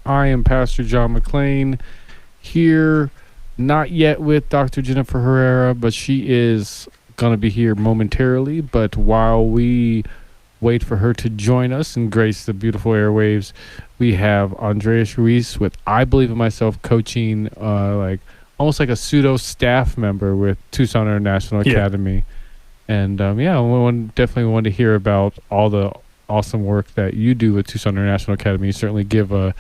I am Pastor John McLean here, not yet with Dr. Jennifer Herrera, but she is going to be here momentarily. But while we wait for her to join us and grace the beautiful airwaves, we have Andreas Ruiz with I Believe in Myself coaching, almost like a pseudo staff member with Tucson International Academy. And definitely want to hear about all the awesome work that you do with Tucson International Academy. You certainly give a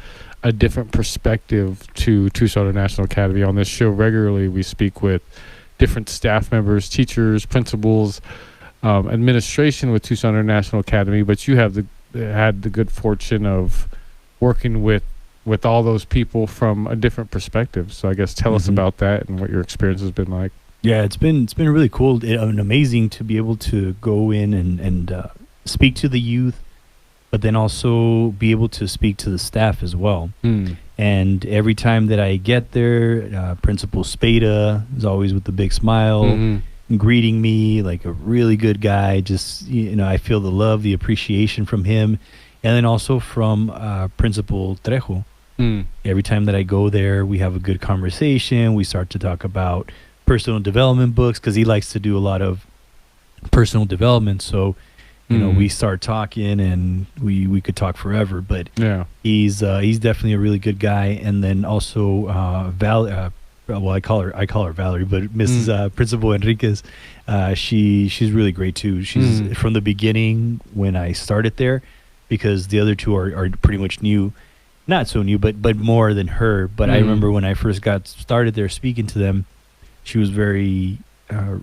different perspective to Tucson International Academy. On this show regularly, we speak with different staff members, teachers, principals, administration with Tucson International Academy, but you have had the good fortune of working with all those people from a different perspective. So I guess tell us about that and what your experience has been like. Yeah, it's been really cool and amazing to be able to go in and speak to the youth, but then also be able to speak to the staff as well. And every time that I get there, Principal Spada is always with the big smile, greeting me like a really good guy. Just, I feel the love, the appreciation from him. And then also from Principal Trejo. Every time that I go there, we have a good conversation. We start to talk about personal development books because he likes to do a lot of personal development. So, we start talking and we could talk forever, but he's definitely a really good guy. And then also I call her Valerie, but Mrs. Principal Enriquez, she's really great too. She's from the beginning when I started there, because the other two are pretty much new, not so new, but more than her. But I remember when I first got started there speaking to them, she was very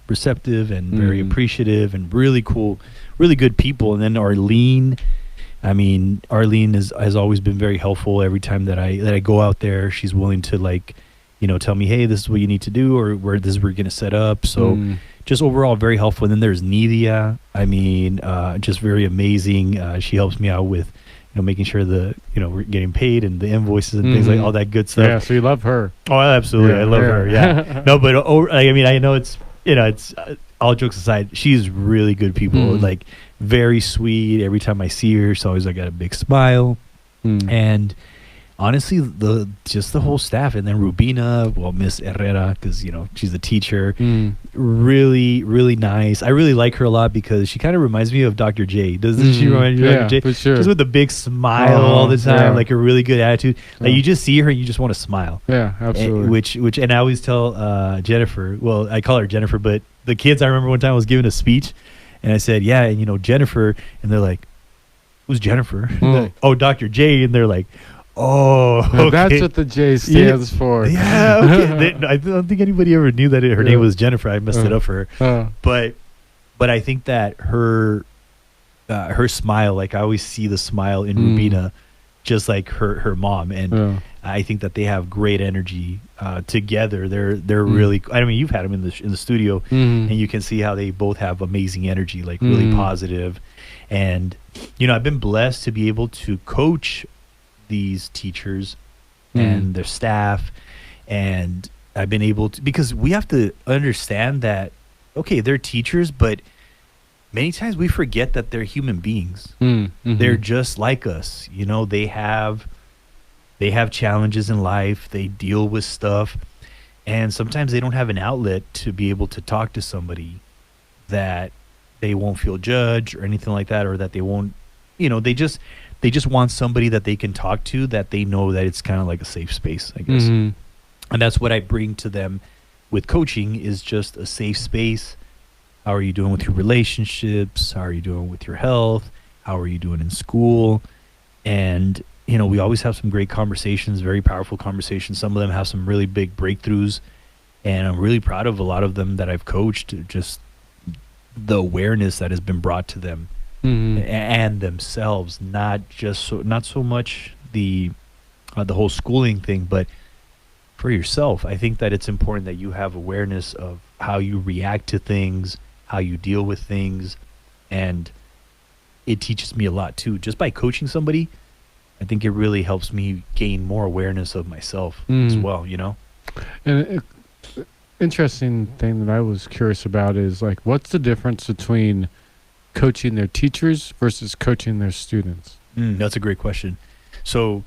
receptive and very appreciative and really cool, really good people. And then Arlene has always been very helpful. Every time that I go out there, she's willing to tell me, hey, this is what you need to do, or where this is where you're going to set up. So just overall very helpful. And then there's Nidia. Just very amazing. She helps me out with making sure we're getting paid and the invoices and things like all that good stuff. Yeah, so you love her. Oh, absolutely. I love her. Yeah. No, but I know it's all jokes aside, she's really good people, like very sweet. Every time I see her, she's always got a big smile. And honestly, the whole staff, and then Rubina, Miss Herrera, because she's the teacher, really, really nice. I really like her a lot because she kind of reminds me of Dr. J. Doesn't she remind you of Dr. J? For sure. Just with a big smile all the time, like a really good attitude. Like you just see her and you just want to smile. Yeah, absolutely. And I always tell Jennifer. Well, I call her Jennifer, but the kids. I remember one time I was giving a speech, and I said, "Yeah, and Jennifer," and they're like, "Who's Jennifer?" Like, "Oh, Dr. J," and they're like, "Oh, okay." That's what the J stands for. Yeah, okay. I don't think anybody ever knew that her name was Jennifer. I messed it up for her. But I think that her smile, like I always see the smile in Rubina, just like her mom, and I think that they have great energy together. They're really. I mean, you've had them in the studio, and you can see how they both have amazing energy, like really positive. And I've been blessed to be able to coach these teachers and their staff, and I've been able to, because we have to understand that they're teachers, but many times we forget that they're human beings. They're just like us. They have challenges in life, they deal with stuff, and sometimes they don't have an outlet to be able to talk to somebody that they won't feel judged or anything like that, or that they won't they just want somebody that they can talk to, that they know that it's kind of like a safe space, I guess. And that's what I bring to them with coaching, is just a safe space. How are you doing with your relationships? How are you doing with your health? How are you doing in school? And, we always have some great conversations, very powerful conversations. Some of them have some really big breakthroughs. And I'm really proud of a lot of them that I've coached, just the awareness that has been brought to them. And themselves, not so much the whole schooling thing, but for yourself. I think that it's important that you have awareness of how you react to things, how you deal with things, and it teaches me a lot too. Just by coaching somebody, I think it really helps me gain more awareness of myself as well. And interesting thing that I was curious about is, like, what's the difference between coaching their teachers versus coaching their students? That's a great question. So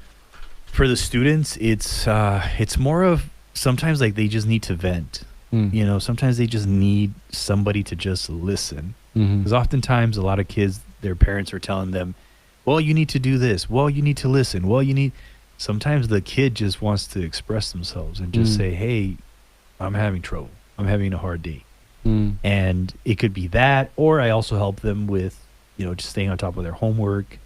For the students, it's more of sometimes like they just need to vent. You know, sometimes they just need somebody to just listen. Because oftentimes a lot of kids, their parents are telling them, well, you need to do this. Well, you need to listen. Well, you need. Sometimes the kid just wants to express themselves and just say, hey, I'm having trouble. I'm having a hard day. And it could be that, or I also help them with, you know, just staying on top of their homework,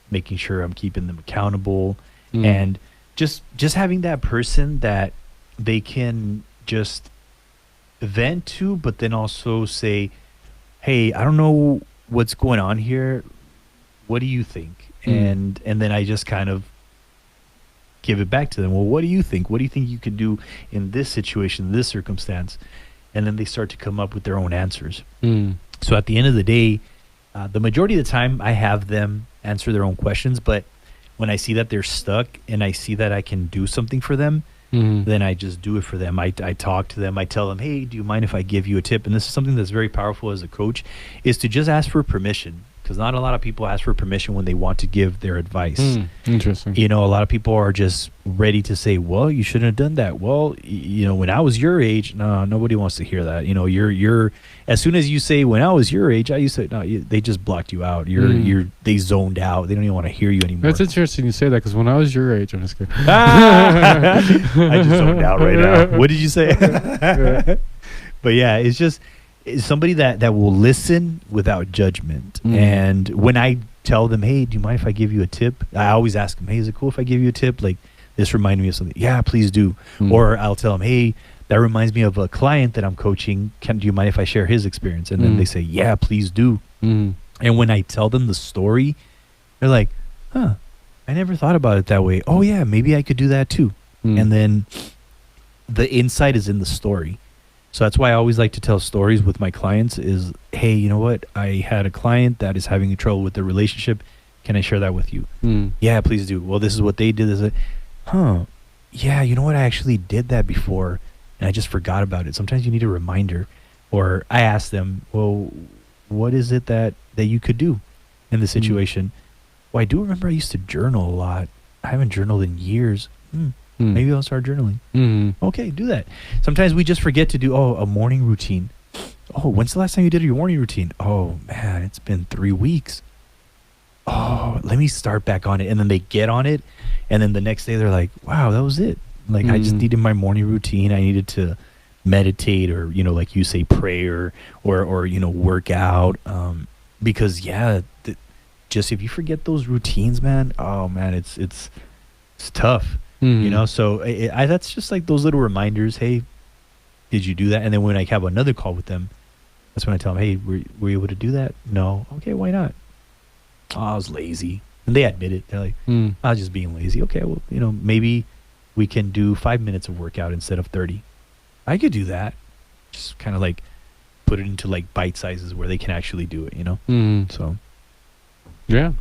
making sure I'm keeping them accountable, and just having that person that they can just vent to, but then also say, hey, I don't know what's going on here. What do you think? And then I just kind of give it back to them. Well, what do you think? What do you think you could do in this situation, this circumstance? And then they start to come up with their own answers. So at the end of the day, the majority of the time I have them answer their own questions, but when I see that they're stuck and I see that I can do something for them, then I just do it for them. I talk to them. I tell them, hey, do you mind if I give you a tip? And this is something that's very powerful as a coach, is to just ask for permission. Because not a lot of people ask for permission when they want to give their advice. Interesting. You know, a lot of people are just ready to say, well, you shouldn't have done that. Well, you know, when I was your age, no, nobody wants to hear that. You know, you're as soon as you say, when I was your age, I used to, no, they just blocked you out. They zoned out. They don't even want to hear you anymore. That's interesting you say that, because when I was your age, I'm just kidding. I just zoned out right now. What did you say? But yeah, it's just somebody that will listen without judgment. And when I tell them, hey, do you mind if I give you a tip? I always ask them, hey, is it cool if I give you a tip? Like, this reminded me of something. Yeah, please do. Or I'll tell them, hey, that reminds me of a client that I'm coaching. Do you mind if I share his experience? And then they say, yeah, please do. And when I tell them the story, they're like, huh, I never thought about it that way. Oh yeah, maybe I could do that too. And then the insight is in the story. So that's why I always like to tell stories with my clients is, hey, you know what? I had a client that is having trouble with their relationship. Can I share that with you? Yeah, please do. Well, this is what they did. Is it, yeah, you know what? I actually did that before and I just forgot about it. Sometimes you need a reminder. Or I ask them, well, what is it that you could do in the situation? Well, I do remember I used to journal a lot. I haven't journaled in years. Maybe I'll start journaling. Okay, do that. Sometimes we just forget to do, a morning routine. Oh, when's the last time you did your morning routine? Oh, man, it's been 3 weeks. Oh, let me start back on it. And then they get on it. And then the next day they're like, wow, that was it. Like, I just needed my morning routine. I needed to meditate or, you know, like you say, pray or you know, work out. Because, yeah, just if you forget those routines, man, oh, man, it's tough. You know, so that's just like those little reminders. Hey, did you do that? And then when I have another call with them, that's when I tell them, hey, were you able to do that? No. Okay, why not? Oh, I was lazy. And they admit it. They're like, I was just being lazy. Okay, well, you know, maybe we can do 5 minutes of workout instead of 30. I could do that. Just kind of like put it into like bite sizes where they can actually do it, you know? So. Yeah.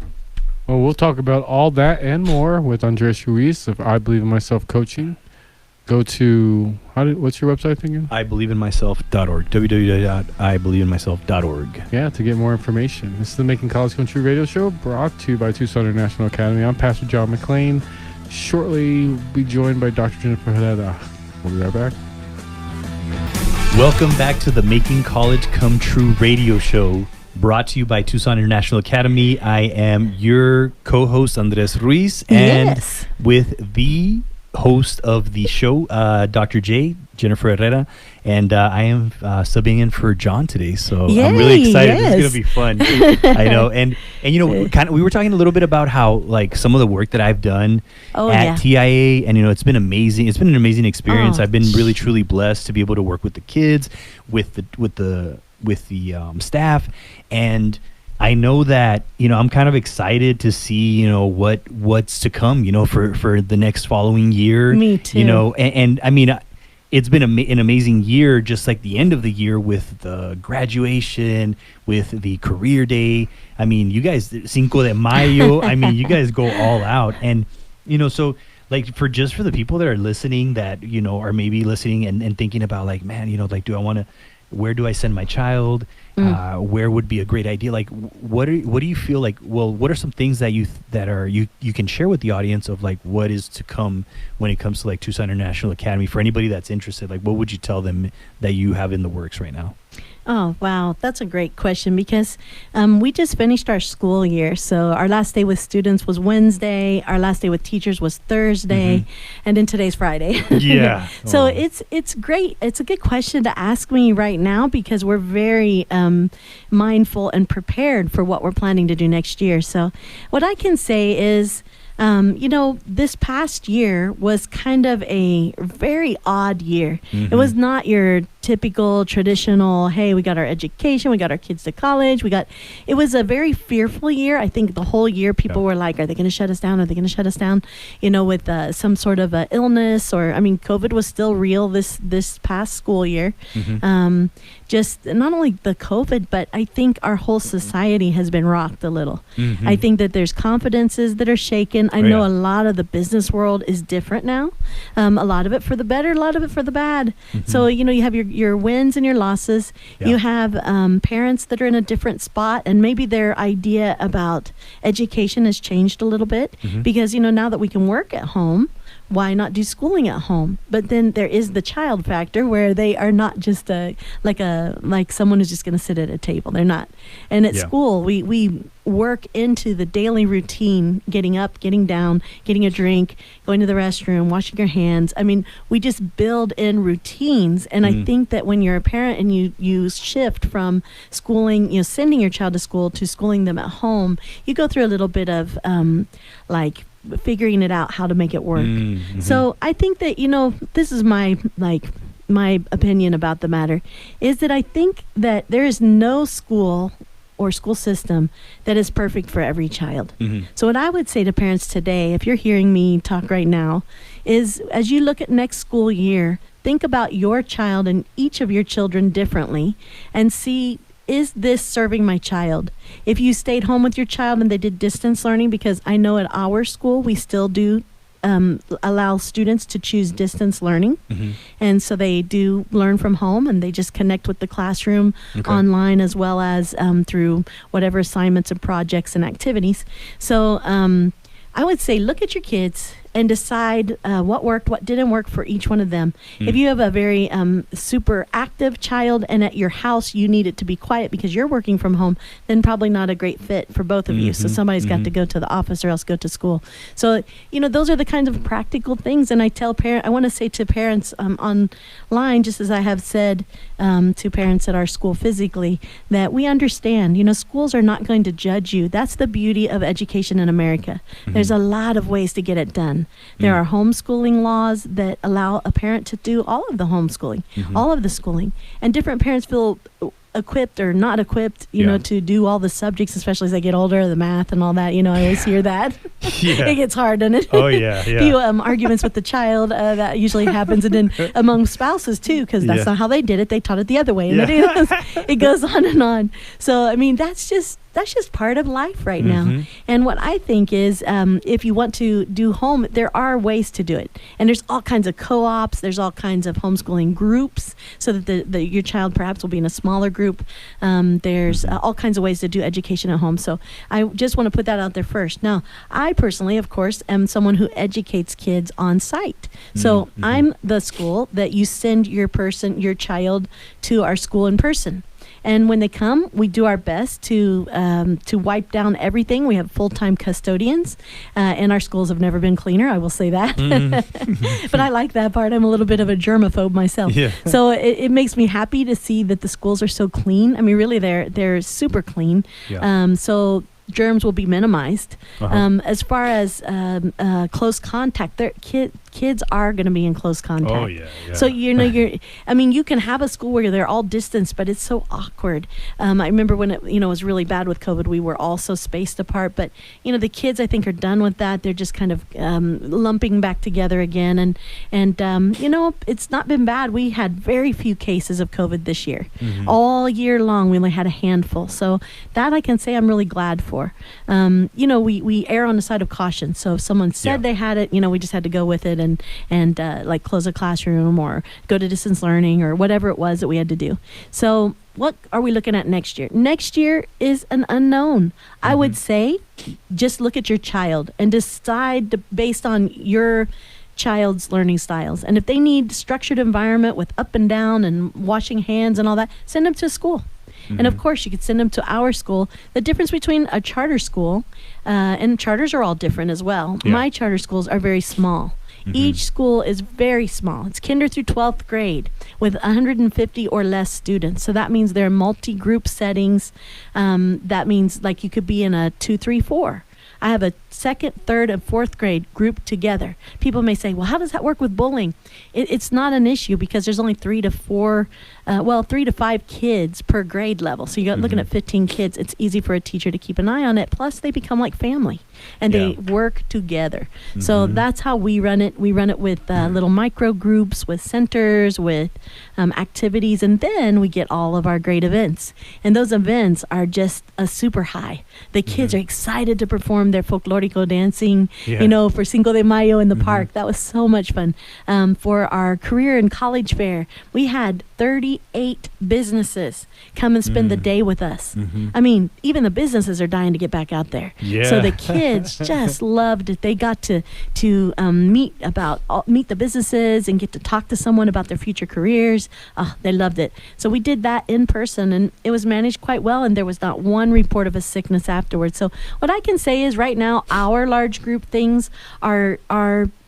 Well, we'll talk about all that and more with Andres Ruiz of I Believe in Myself Coaching. Go to, what's your website again? IBelieveInMyself.org. www.IBelieveInMyself.org. Yeah, to get more information. This is the Making College Come True radio show brought to you by Tucson International Academy. I'm Pastor John McClain. Shortly, we'll be joined by Dr. Jennifer Herrera. We'll be right back. Welcome back to the Making College Come True radio show, brought to you by Tucson International Academy. I am your co-host, Andres Ruiz, and with the host of the show, Dr. J, Jennifer Herrera, and I am subbing in for John today, so I'm really excited. Yes. It's going to be fun. I know, and you know, we were talking a little bit about how like some of the work that I've done at TIA, and you know, it's been amazing. It's been an amazing experience. I've been really truly blessed to be able to work with the kids, with the staff, and I know that, you know, I'm kind of excited to see, you know, what's to come, you know, for the next following year. Me too. You know, and I mean, it's been an amazing year, just like the end of the year with the graduation, with the career day. I mean, you guys, Cinco de Mayo, I mean, you guys go all out. And, you know, so like for the people that are listening that, you know, are maybe listening and thinking about like, man, you know, like, do I want to where do I send my child? Where would be a great idea? Like, what do you feel like? Well, what are some things that you can share with the audience of like what is to come when it comes to like Tucson International Academy for anybody that's interested? Like, what would you tell them that you have in the works right now? Oh, wow. That's a great question because we just finished our school year. So our last day with students was Wednesday. Our last day with teachers was Thursday. And then today's Friday. Yeah. So it's great. It's a good question to ask me right now because we're very mindful and prepared for what we're planning to do next year. So what I can say is, this past year was kind of a very odd year. It was not your typical traditional, hey, we got our education, we got our kids to college, it was a very fearful year. I think the whole year people were like, are they going to shut us down? Are they going to shut us down? With some sort of illness COVID was still real this past school year. Just not only the COVID, but I think our whole society has been rocked a little. I think that there's confidences that are shaken. I know a lot of the business world is different now. A lot of it for the better, a lot of it for the bad. So, you have your wins and your losses. You have parents that are in a different spot, and maybe their idea about education has changed a little bit because, now that we can work at home, why not do schooling at home? But then there is the child factor where they are not just like someone who's just going to sit at a table. They're not. And at school, we work into the daily routine, getting up, getting down, getting a drink, going to the restroom, washing your hands. I mean, we just build in routines. And I think that when you're a parent and you shift from schooling, sending your child to school to schooling them at home, you go through a little bit of figuring it out how to make it work. So I think that, this is my opinion about the matter, is that I think that there is no school or school system that is perfect for every child. So what I would say to parents today, if you're hearing me talk right now, is as you look at next school year, think about your child and each of your children differently and see, is this serving my child? If you stayed home with your child and they did distance learning, because I know at our school we still do allow students to choose distance learning. And so they do learn from home and they just connect with the classroom online as well as through whatever assignments and projects and activities. So I would say look at your kids and decide what worked, what didn't work for each one of them. If you have a very super active child and at your house you need it to be quiet because you're working from home, then probably not a great fit for both of you. So somebody's got to go to the office or else go to school. So, those are the kinds of practical things. And I want to say to parents online, just as I have said to parents at our school physically, that we understand, schools are not going to judge you. That's the beauty of education in America. There's a lot of ways to get it done. There are homeschooling laws that allow a parent to do all of the homeschooling, all of the schooling. And different parents feel equipped or not equipped, to do all the subjects, especially as they get older, the math and all that. I always hear that. It gets hard, doesn't it? Oh, yeah. Few arguments with the child, that usually happens. And then among spouses, too, because that's not how they did it. They taught it the other way. And it goes on and on. So, that's just part of life right now. And what I think is if you want to do home, there are ways to do it. And there's all kinds of co-ops. There's all kinds of homeschooling groups so that your child perhaps will be in a smaller group. There's all kinds of ways to do education at home. So I just want to put that out there first. Now, I personally, of course, am someone who educates kids on site. So I'm the school that you send your child to our school in person. And when they come, we do our best to wipe down everything. We have full-time custodians, and our schools have never been cleaner. I will say that. But I like that part. I'm a little bit of a germaphobe myself. So it makes me happy to see that the schools are so clean. I mean, really, they're super clean. So germs will be minimized. As far as close contact, kids are going to be in close contact. Oh, yeah. So, you can have a school where they're all distanced, but it's so awkward. I remember when it, was really bad with COVID, we were all so spaced apart. But, the kids, I think, are done with that. They're just kind of lumping back together again. And it's not been bad. We had very few cases of COVID this year. All year long, we only had a handful. So that I can say I'm really glad for. We err on the side of caution. So if someone said they had it, we just had to go with it and like close a classroom or go to distance learning or whatever it was that we had to do. So what are we looking at next year? Next year is an unknown. I would say just look at your child and decide based on your child's learning styles. And if they need structured environment with up and down and washing hands and all that, send them to school. And of course, you could send them to our school. The difference between a charter school, and charters are all different as well. Yeah. My charter schools are very small. Each school is very small. It's kinder through 12th grade with 150 or less students. So that means they're multi-group settings. That means like you could be in a 2, 3, 4. I have a second, third, and fourth grade grouped together. People may say, well, how does that work with bullying? It's not an issue because there's only 3 to 5 kids per grade level. So you're looking at 15 kids. It's easy for a teacher to keep an eye on it. Plus, they become like family, and they work together. So that's how we run it. We run it with little micro groups, with centers, with activities, and then we get all of our great events. And those events are just a super high. The kids are excited to perform their folklorico dancing, for Cinco de Mayo in the park. That was so much fun. For our career and college fair, we had 38 businesses come and spend the day with us. I mean, even the businesses are dying to get back out there. So the kids just loved it. They got to meet the businesses and get to talk to someone about their future careers. They loved it. So we did that in person, and it was managed quite well, and there was not one report of a sickness afterwards. So what I can say is right now, our large group things are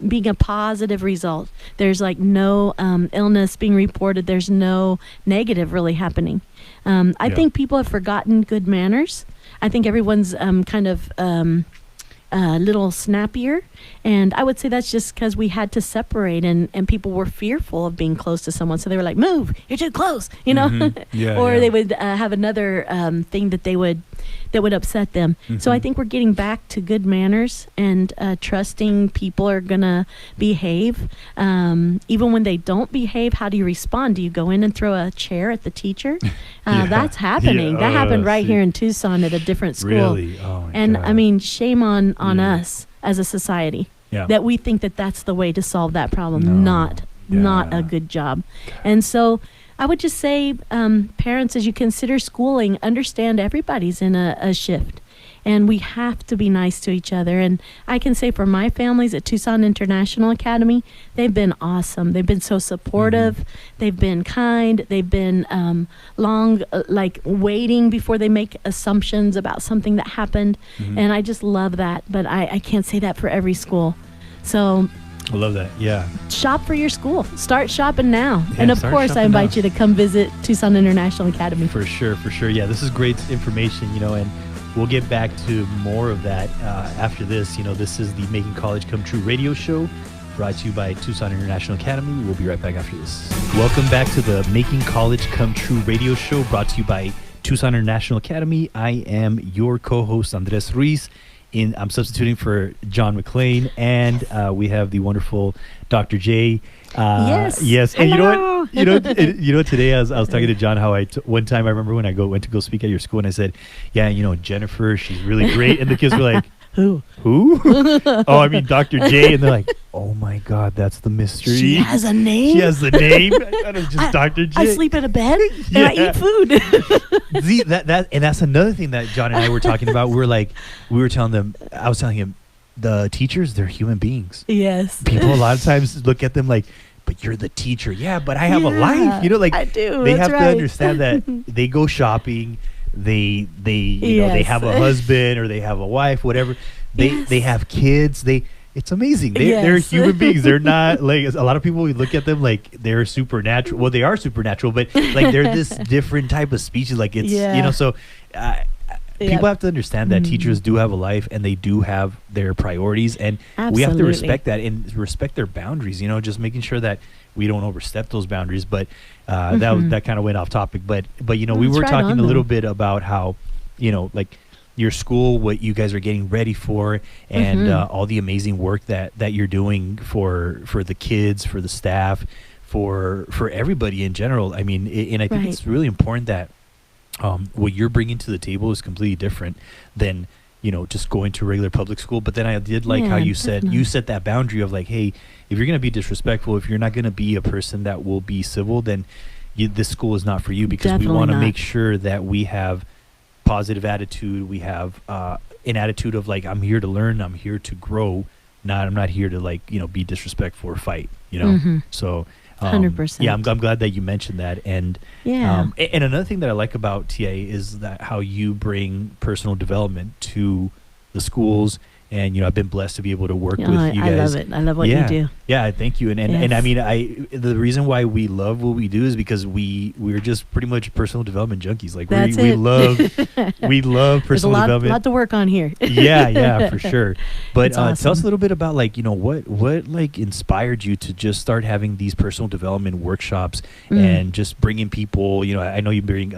being a positive result. There's like no illness being reported. There's no negative really happening. I think people have forgotten good manners. I think everyone's kind of a little snappier. And I would say that's just because we had to separate and people were fearful of being close to someone. So they were like, move, you're too close, or they would have another thing that would upset them. So I think we're getting back to good manners and trusting people are going to behave. Even when they don't behave, how do you respond? Do you go in and throw a chair at the teacher? That's happening. That happened right here in Tucson at a different school. Really? Oh, my and God. I mean, shame on us as a society Yeah. that we think that that's the way to solve that problem. Not a good job. And so I would just say, parents, as you consider schooling, understand everybody's in a shift. And we have to be nice to each other. And I can say for my families at Tucson International Academy, they've been awesome. They've been so supportive. They've been kind. They've been waiting before they make assumptions about something that happened. And I just love that. But I can't say that for every school. So I love that. Yeah. shop for your school. Start shopping now. Yeah, And of start course, I shopping invite now. you to come visit Tucson International Academy. For sure. Yeah, this is great information, and we'll get back to more of that after this. This is the Making College Come True radio show brought to you by Tucson International Academy. We'll be right back after this. Welcome back to the Making College Come True radio show brought to you by Tucson International Academy. I am your co-host, Andres Ruiz. I'm substituting for John McClain, and we have the wonderful Dr. J. Yes. And Hello. you know what? Today I was talking to John how one time I remember when I went to go speak at your school, and I said, yeah, Jennifer, she's really great, and the kids were like, Who? Oh, I mean Dr. J, and they're like, oh my God, that's the mystery. She has a name? She has the name. I thought it was just Dr. J. I sleep in a bed and I eat food. See, and that's another thing that John and I were talking about. I was telling him, the teachers, they're human beings. Yes. People a lot of times look at them like, but you're the teacher. Yeah, but I have a life. I do. They That's have right. to understand that they go shopping. They Yes. have a husband or they have a wife, whatever. They have kids. It's amazing. They're Yes. human beings. They're not like a lot of people. We look at them like they're supernatural. Well, they are supernatural, but like they're this different type of species. Like it's So people have to understand that teachers do have a life and they do have their priorities, and we have to respect that and respect their boundaries. Just making sure that we don't overstep those boundaries. But that kind of went off topic. But we were right talking on, a little though. bit about how like your school, what you guys are getting ready for, and all the amazing work that you're doing for the kids, for the staff, for everybody in general. I mean, and I think it's really important that what you're bringing to the table is completely different than just going to regular public school. But then I did like how you said, you set that boundary of like, hey, if you're going to be disrespectful, if you're not going to be a person that will be civil, then this school is not for you, because we want to make sure that we have positive attitude. We have an attitude of like, I'm here to learn, I'm here to grow, I'm not here to like, be disrespectful or fight, So 100%. Yeah, I'm glad that you mentioned that. And and another thing that I like about TA is that how you bring personal development to the schools. And I've been blessed to be able to work with you guys. I love it. I love what you do. Yeah, thank you. And I mean, the reason why we love what we do is because we're just pretty much personal development junkies. Like we love personal development. There's a lot to work on here. yeah, for sure. But awesome. Tell us a little bit about like what like inspired you to just start having these personal development workshops and just bringing people. I know you bring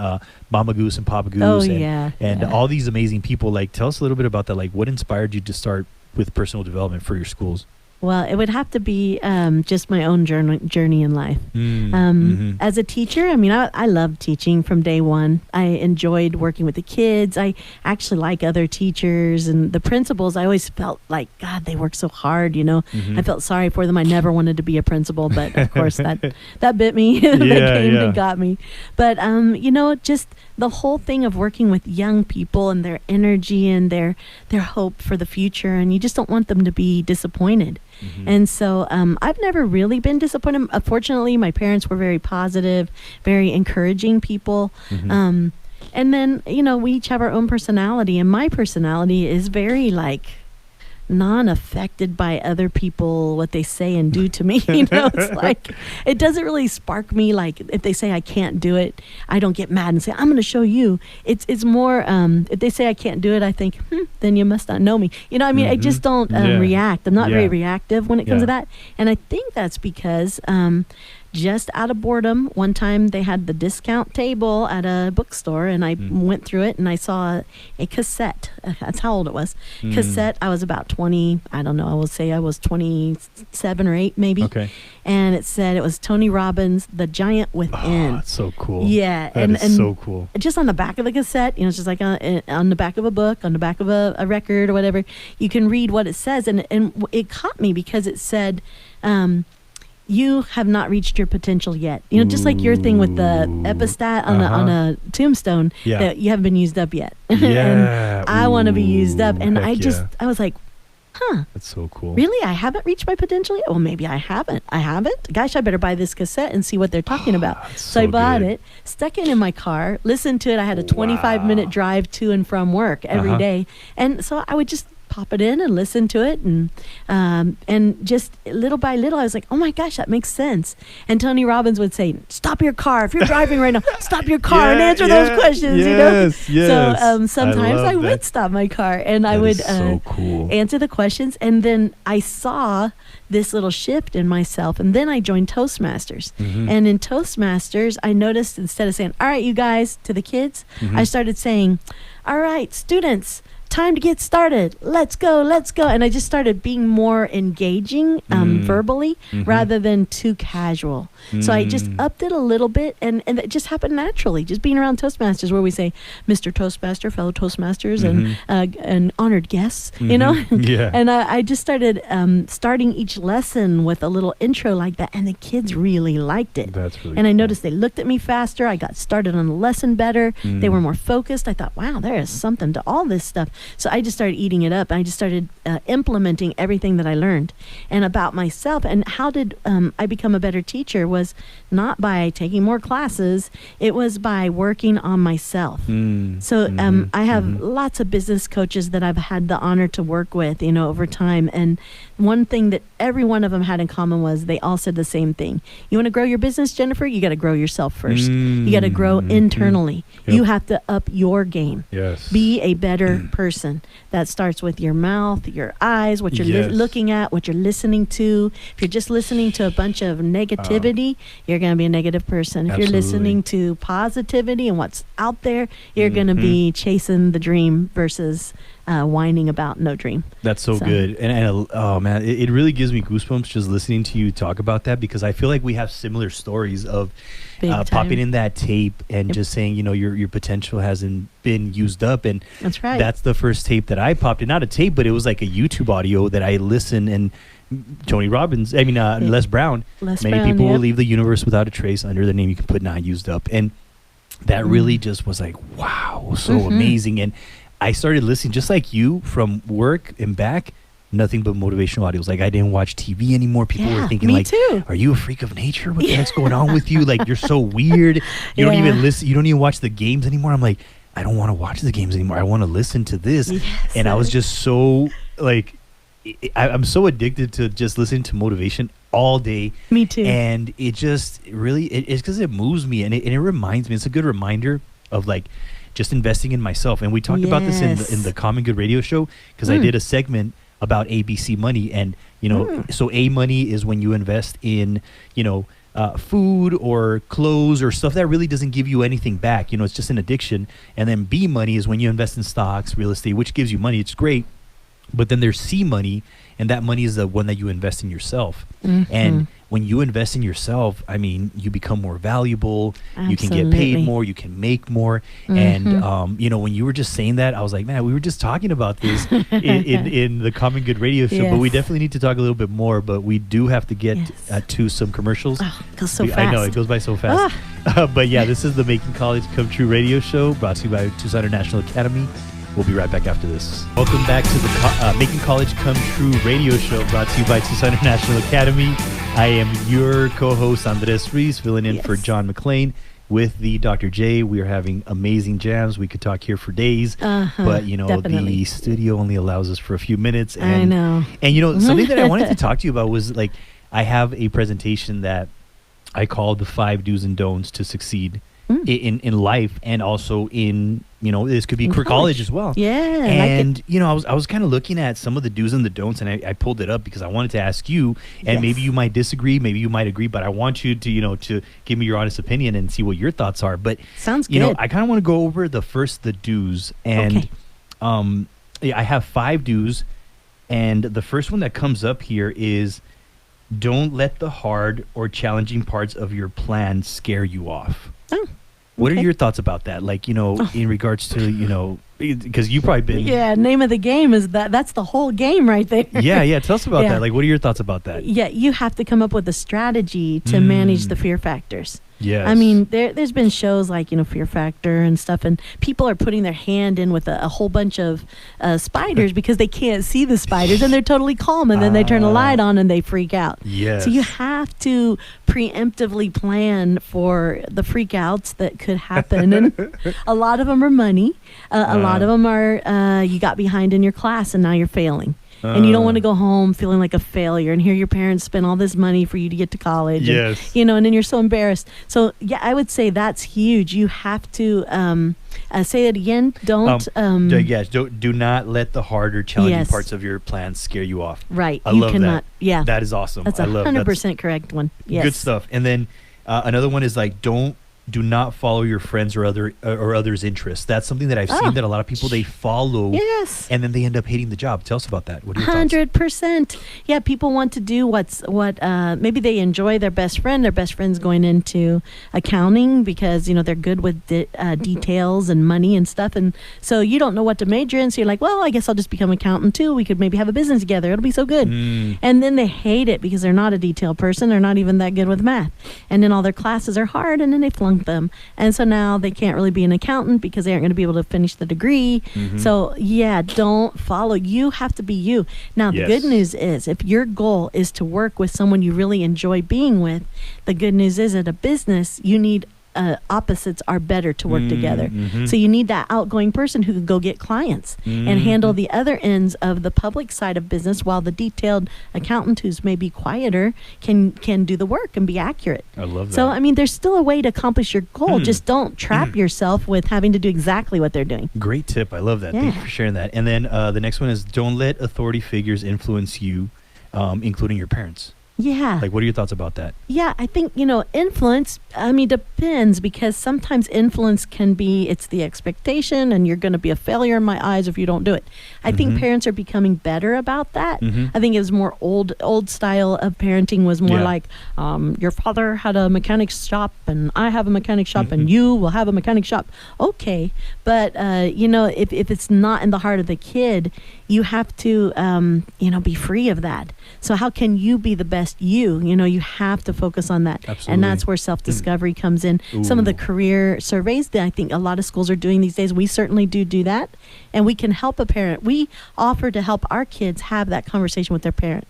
Mama Goose and Papa Goose and all these amazing people. Like, tell us a little bit about that. Like, what inspired you to start with personal development for your schools? Well, it would have to be just my own journey in life. As a teacher, I mean, I loved teaching from day one. I enjoyed working with the kids. I actually like other teachers and the principals. I always felt like, God, they work so hard, I felt sorry for them. I never wanted to be a principal, but of course that bit me. They came and got me. But, just the whole thing of working with young people and their energy and their hope for the future, and you just don't want them to be disappointed. And so I've never really been disappointed. Fortunately, my parents were very positive, very encouraging people. And then, we each have our own personality, and my personality is very like non-affected by other people, what they say and do to me. It's like, it doesn't really spark me. Like if they say I can't do it, I don't get mad and say, I'm going to show you. It's more, if they say I can't do it, I think, then you must not know me. I just don't react. I'm not very reactive when it comes to that. And I think that's because, just out of boredom, one time they had the discount table at a bookstore, and I went through it and I saw a cassette. That's how old it was. Cassette. I was about 20. I don't know. I will say I was 27 or 8 maybe. Okay. And it said it was Tony Robbins, The Giant Within. Oh, that's so cool. Yeah. That is so cool. Just on the back of the cassette, it's just like on the back of a book, on the back of a record or whatever, you can read what it says. And it caught me because it said, you have not reached your potential yet. Just like your thing with the epistat on a tombstone, that you haven't been used up yet. And I want to be used up. And I was like, that's so cool. Really? I haven't reached my potential yet? Well, maybe I haven't. Gosh, I better buy this cassette and see what they're talking about. So I bought it, stuck it in my car, listened to it. I had a 25-minute drive to and from work every day. And so I would just pop it in and listen to it, and just little by little I was like, oh my gosh, that makes sense. And Tony Robbins would say, stop your car if you're driving right now, stop your car and answer those questions. So sometimes I would stop my car and I would answer the questions, and then I saw this little shift in myself, and then I joined Toastmasters. And in Toastmasters I noticed, instead of saying, all right you guys, to the kids, I started saying, all right students, time to get started. Let's go. And I just started being more engaging verbally rather than too casual. So I just upped it a little bit, and it just happened naturally. Just being around Toastmasters, where we say Mr. Toastmaster, fellow Toastmasters, and honored guests, And I just started starting each lesson with a little intro like that, and the kids really liked it. That's really and I cool. noticed they looked at me faster. I got started on the lesson better. They were more focused. I thought, wow, there is something to all this stuff. So I just started eating it up. I just started implementing everything that I learned. And about myself, and how did I become a better teacher, was not by taking more classes. It was by working on myself. So I have lots of business coaches that I've had the honor to work with, over time. And one thing that every one of them had in common was they all said the same thing. You want to grow your business, Jennifer? You got to grow yourself first. You got to grow internally. You have to up your game. Yes. Be a better person. That starts with your mouth, your eyes, what you're looking at, what you're listening to. If you're just listening to a bunch of negativity, you're going to be a negative person. If you're listening to positivity and what's out there, you're going to be chasing the dream versus whining about no dream. That's so good. And oh man, it really gives me goosebumps just listening to you talk about that, because I feel like we have similar stories of popping in that tape and just saying, your potential hasn't been used up. And that's right. That's the first tape that I popped in. Not a tape, but it was like a YouTube audio that I listened. And Tony Robbins, Les Brown, many people will leave the universe without a trace under the name you can put not used up. And that really just was like, wow, so amazing. And I started listening just like you from work and back, nothing but motivational audios. Like I didn't watch TV anymore. People were thinking like, too. Are you a freak of nature? What the heck's going on with you? Like, you're so weird. You don't even listen. You don't even watch the games anymore. I'm like, I don't want to watch the games anymore. I want to listen to this. Yes, and I was just so like, I'm so addicted to just listening to motivation all day. Me too. And it just really, it's because it moves me, and it reminds me. It's a good reminder of like just investing in myself. And we talked about this in the Common Good Radio Show, because I did a segment about ABC money. And so A money is when you invest in food or clothes or stuff that really doesn't give you anything back. It's just an addiction. And then B money is when you invest in stocks, real estate, which gives you money. It's great. But then there's C money, and that money is the one that you invest in yourself. And when you invest in yourself, I mean, you become more valuable. Absolutely. You can get paid more. You can make more. And, when you were just saying that, I was like, man, we were just talking about this in the Common Good Radio Show. But we definitely need to talk a little bit more. But we do have to get to some commercials. Oh, it goes so fast. I know, it goes by so fast. But yeah, this is the Making College Come True Radio Show, brought to you by Tucson International Academy. We'll be right back after this. Welcome back to the Making College Come True Radio Show, brought to you by Tucson International Academy. I am your co-host, Andres Ruiz, filling in for John McClain with the Dr. J. We are having amazing jams. We could talk here for days, but definitely. The studio only allows us for a few minutes. And, I know. And something that I wanted to talk to you about was like, I have a presentation that I called the 5 do's and don'ts to succeed in life, and also in this could be for college as well. Yeah. And I was kind of looking at some of the do's and the don'ts, and I pulled it up because I wanted to ask you, and maybe you might disagree, maybe you might agree, but I want you to to give me your honest opinion and see what your thoughts are. But sounds good. I kind of want to go over the do's, and I have 5 do's, and the first one that comes up here is, don't let the hard or challenging parts of your plan scare you off. Oh. What are your thoughts about that? Like, in regards to, because you've probably been... Yeah, name of the game is that's the whole game right there. Yeah. Tell us about that. Like, what are your thoughts about that? Yeah, you have to come up with a strategy to manage the fear factors. Yes. I mean, there's been shows like, Fear Factor and stuff, and people are putting their hand in with a whole bunch of spiders because they can't see the spiders, and they're totally calm, and then they turn a light on and they freak out. Yes. So you have to preemptively plan for the freak outs that could happen. And a lot of them are money. A lot of them are you got behind in your class and now you're failing. And you don't want to go home feeling like a failure and hear your parents spend all this money for you to get to college. Yes. And, and then you're so embarrassed. So, yeah, I would say that's huge. You have to say it again. Don't. Do not let the harder, challenging parts of your plans scare you off. Right. I love that. Yeah. That is awesome. That's 100% correct one. Yes. Good stuff. And then another one is like, do not follow your friends or others' interests. That's something that I've seen that a lot of people, they follow, and then they end up hating the job. Tell us about that. What are your 100%. Yeah, people want to do what maybe they enjoy their best friend. Their best friend's going into accounting because they're good with details and money and stuff, and so you don't know what to major in. So you're like, well, I guess I'll just become an accountant too. We could maybe have a business together. It'll be so good. And then they hate it because they're not a detail person. They're not even that good with math, and then all their classes are hard, and then they flunk them, and so now they can't really be an accountant because they aren't going to be able to finish the degree. So don't follow. You have to be you. Now the good news is, if your goal is to work with someone you really enjoy being with, the good news is, at a business you need opposites are better to work together. So you need that outgoing person who can go get clients and handle the other ends of the public side of business, while the detailed accountant, who's maybe quieter, can do the work and be accurate. I love that. So, I mean, there's still a way to accomplish your goal. Just don't trap yourself with having to do exactly what they're doing. Great tip. I love that. Thank you for sharing that. And then the next one is, don't let authority figures influence you, including your parents. Yeah. Like, what are your thoughts about that? Yeah, I think, influence, depends, because sometimes influence can be, it's the expectation and you're going to be a failure in my eyes if you don't do it. I think parents are becoming better about that. I think it was more old style of parenting was more like, your father had a mechanic shop and I have a mechanic shop and you will have a mechanic shop. Okay. But, if it's not in the heart of the kid, you have to, be free of that. So how can you be the best you? You have to focus on that. Absolutely. And that's where self-discovery comes in. Some of the career surveys that I think a lot of schools are doing these days, we certainly do that. And we can help a parent. We offer to help our kids have that conversation with their parent.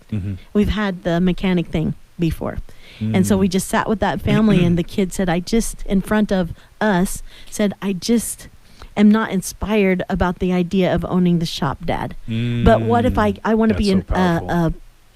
We've had the mechanic thing before. And so we just sat with that family and the kid said, in front of us, said, I just am not inspired about the idea of owning the shop, Dad. But what if I want to be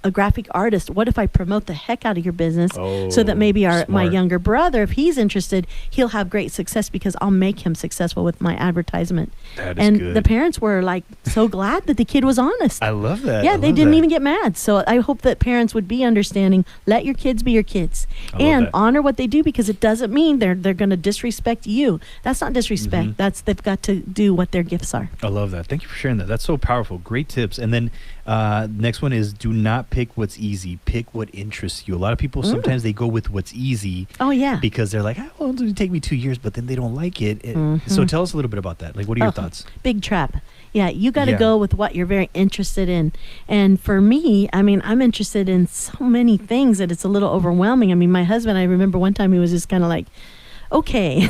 a graphic artist? What if I promote the heck out of your business so that maybe my younger brother, if he's interested, he'll have great success because I'll make him successful with my advertisement. That is good. The parents were like so glad that the kid was honest. I love that. Yeah, they didn't even get mad. So I hope that parents would be understanding. Let your kids be your kids and honor what they do, because it doesn't mean they're going to disrespect you. That's not disrespect. They've got to do what their gifts are. I love that. Thank you for sharing that. That's so powerful. Great tips. And then next one is, do not pick what's easy. Pick what interests you. A lot of people sometimes they go with what's easy. Oh yeah. Because they're like, well, it's going to take me 2 years, but then they don't like it. So tell us a little bit about that. Like, what are your thoughts? Big trap. Yeah, you got to go with what you're very interested in. And for me, I'm interested in so many things that it's a little overwhelming. My husband, I remember one time he was just kind of like, okay,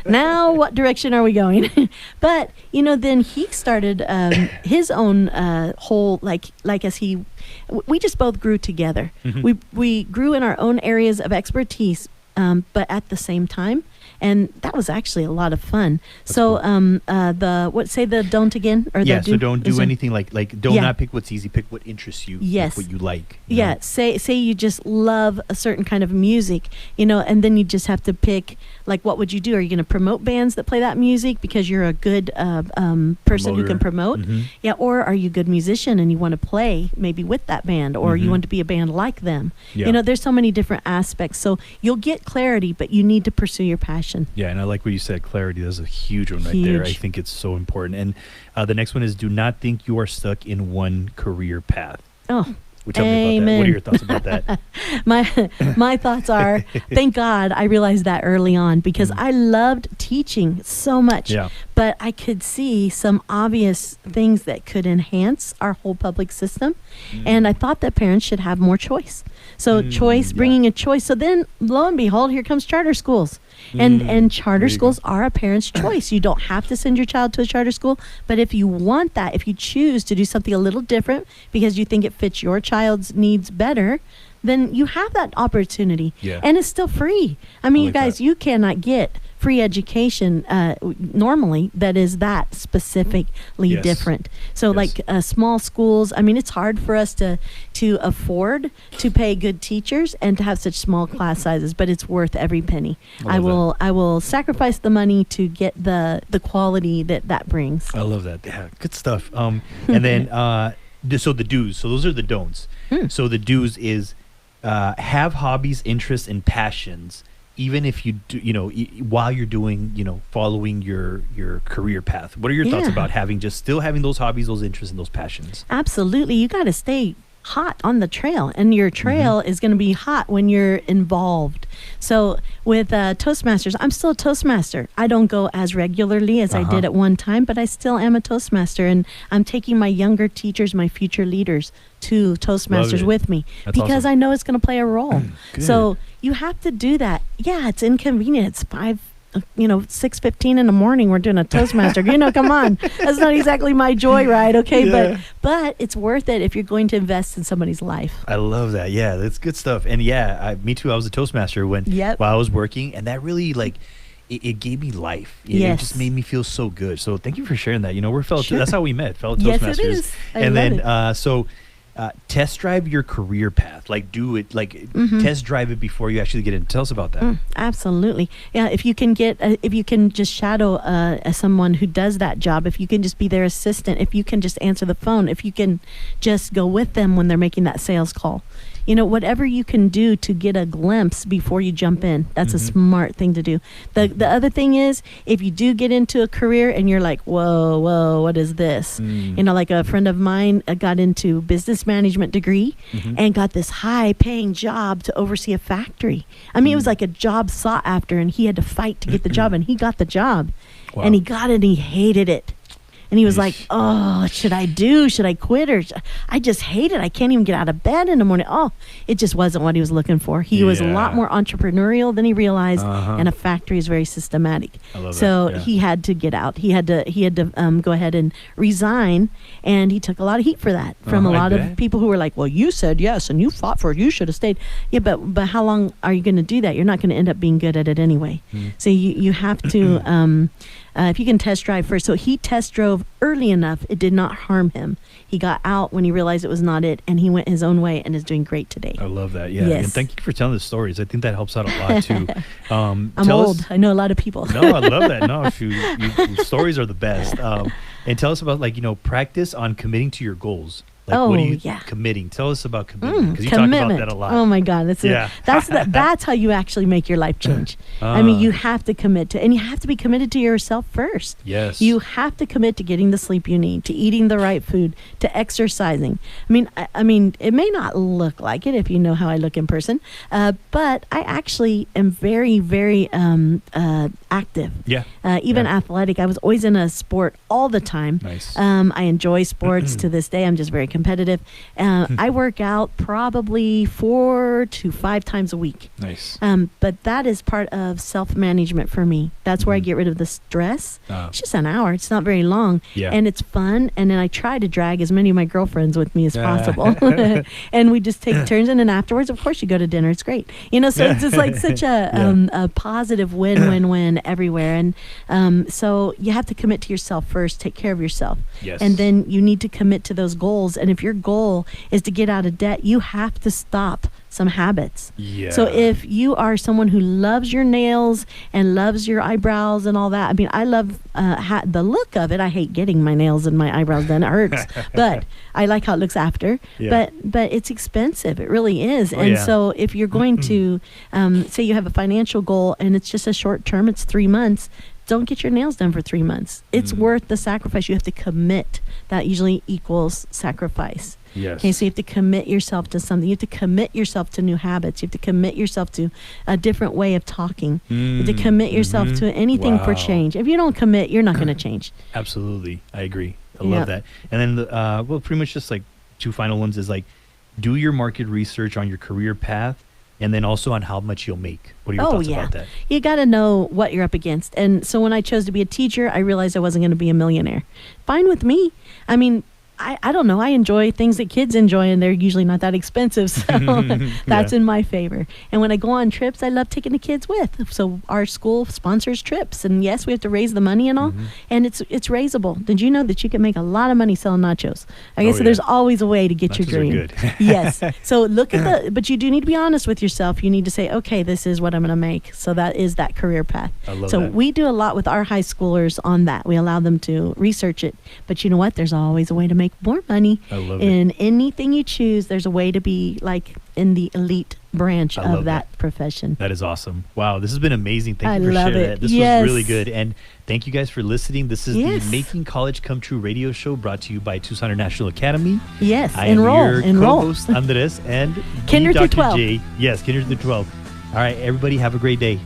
now what direction are we going? But, then he started his own whole, we just both grew together. We grew in our own areas of expertise, but at the same time. And that was actually a lot of fun. That's so, cool. say the don't again? Or yeah, the do, so don't do anything don't not pick what's easy, pick what interests you, yes. what you like. Yeah, say you just love a certain kind of music, and then you just have to pick, what would you do? Are you going to promote bands that play that music because you're a good person who can promote? Yeah, or are you a good musician and you want to play maybe with that band, or you want to be a band like them? Yeah. There's so many different aspects. So you'll get clarity, but you need to pursue your passion. Yeah, and I like what you said, clarity. That's a huge one right there. I think it's so important. And the next one is, do not think you are stuck in one career path. Oh, tell me about that. What are your thoughts about that? My thoughts are, thank God I realized that early on, because I loved teaching so much. Yeah. But I could see some obvious things that could enhance our whole public system. And I thought that parents should have more choice. So bringing a choice. So then, lo and behold, here comes charter schools. And charter schools are a parent's choice. You don't have to send your child to a charter school. But if you want that, if you choose to do something a little different because you think it fits your child's needs better, then you have that opportunity. Yeah. And it's still free. You guys, you cannot get free education normally that is that specifically different. So small schools, it's hard for us to afford to pay good teachers and to have such small class sizes, but it's worth every penny. I will sacrifice the money to get the quality that brings. I love that. Yeah, good stuff. And then so the do's. So those are the don'ts. So the do's is have hobbies, interests, and passions, even if you do, while you're doing, following your career path. What are your thoughts about still having those hobbies, those interests, and those passions? Absolutely. You got to stay hot on the trail, and your trail is going to be hot when you're involved. So with Toastmasters, I'm still a Toastmaster. I don't go as regularly as I did at one time, but I still am a Toastmaster, and I'm taking my younger teachers, my future leaders, to Toastmasters with me. That's because awesome. I know it's going to play a role. So you have to do that. Yeah, it's inconvenient. It's 6:15 in the morning. We're doing a Toastmaster. Come on, that's not exactly my joyride, okay? But it's worth it if you're going to invest in somebody's life. I love that. Yeah, that's good stuff. And me too. I was a Toastmaster while I was working, and that really it gave me life. It just made me feel so good. So thank you for sharing that. We're fellow. That's how we met, fellow Toastmasters. Yes, it is. And then test drive your career path. Do it. Test drive it before you actually get in. Tell us about that. Absolutely. Yeah. If you can just shadow someone who does that job, if you can just be their assistant, if you can just answer the phone, if you can just go with them when they're making that sales call, whatever you can do to get a glimpse before you jump in, that's a smart thing to do. The other thing is, if you do get into a career and you're like, whoa, what is this? Like a friend of mine got into business management degree and got this high paying job to oversee a factory. I mean, it was like a job sought after, and he had to fight to get the job, and he got the job. Wow. And he got it, and he hated it. And he was like, oh, what should I do? Should I quit? Or I just hate it. I can't even get out of bed in the morning. Oh, it just wasn't what he was looking for. He was a lot more entrepreneurial than he realized. And a factory is very systematic. I love that. Yeah. He had to get out. He had to go ahead and resign. And he took a lot of heat for that from a lot of people who were like, well, you said yes and you fought for it. You should have stayed. Yeah, but how long are you going to do that? You're not going to end up being good at it anyway. So you have to... if you can test drive first. So he test drove early enough, it did not harm him. He got out when he realized it was not it, and he went his own way and is doing great today. I love that. Yeah. Yes. And thank you for telling the stories. I think that helps out a lot too. I'm old. I know a lot of people. No, I love that. No, stories are the best. And tell us about practice on committing to your goals. Like, what are you committing? Tell us about commitment, because you talk about that a lot. Oh my God, that's how you actually make your life change. I mean, you have to commit to, and you have to be committed to yourself first. Yes, you have to commit to getting the sleep you need, to eating the right food, to exercising. I mean, it may not look like it if you know how I look in person, but I actually am very, very active. Yeah, even athletic. I was always in a sport all the time. Nice. I enjoy sports to this day. I'm just very competitive. I work out probably 4 to 5 times a week. Nice. But that is part of self-management for me. That's where I get rid of the stress. It's just an hour. It's not very long. Yeah. And it's fun. And then I try to drag as many of my girlfriends with me as possible. And we just take turns. And then afterwards, of course, you go to dinner. It's great. So it's just like such a positive win-win-win everywhere. And so you have to commit to yourself first. Take care of yourself. Yes. And then you need to commit to those goals. And if your goal is to get out of debt, you have to stop some habits. Yeah. So if you are someone who loves your nails and loves your eyebrows and all that, I mean, I love the look of it. I hate getting my nails and my eyebrows done. It hurts. But I like how it looks after. Yeah. But it's expensive. It really is. So if you're going to, say you have a financial goal and it's just a short term, it's 3 months, don't get your nails done for 3 months. It's worth the sacrifice. You have to commit. That usually equals sacrifice. Yes. Okay, so you have to commit yourself to something. You have to commit yourself to new habits. You have to commit yourself to a different way of talking. You have to commit yourself to anything for change. If you don't commit, you're not going to change. Absolutely. I agree. I love that. And then, pretty much just like 2 final ones is like, do your market research on your career path, and then also on how much you'll make. What are your thoughts about that? You got to know what you're up against. And so when I chose to be a teacher, I realized I wasn't going to be a millionaire. Fine with me. I mean, I don't know. I enjoy things that kids enjoy, and they're usually not that expensive. So that's in my favor. And when I go on trips, I love taking the kids with. So our school sponsors trips. And yes, we have to raise the money and all. And it's raisable. Did you know that you can make a lot of money selling nachos? So there's always a way to get nachos your dream. Are good. Yes. So look at but you do need to be honest with yourself. You need to say, okay, this is what I'm going to make. So that is that career path. I love that. So we do a lot with our high schoolers on that. We allow them to research it. But you know what? There's always a way to make more money. I love in anything you choose. There's a way to be like in the elite branch of that profession. That is awesome. Wow, this has been amazing. Thank you for sharing that. This was really good. And thank you guys for listening. This is the Making College Come True radio show, brought to you by Tucson International Academy. Yes, I am your co-host Andres and Kinder through 12. J. Yes, Kinder through 12. All right, everybody, have a great day.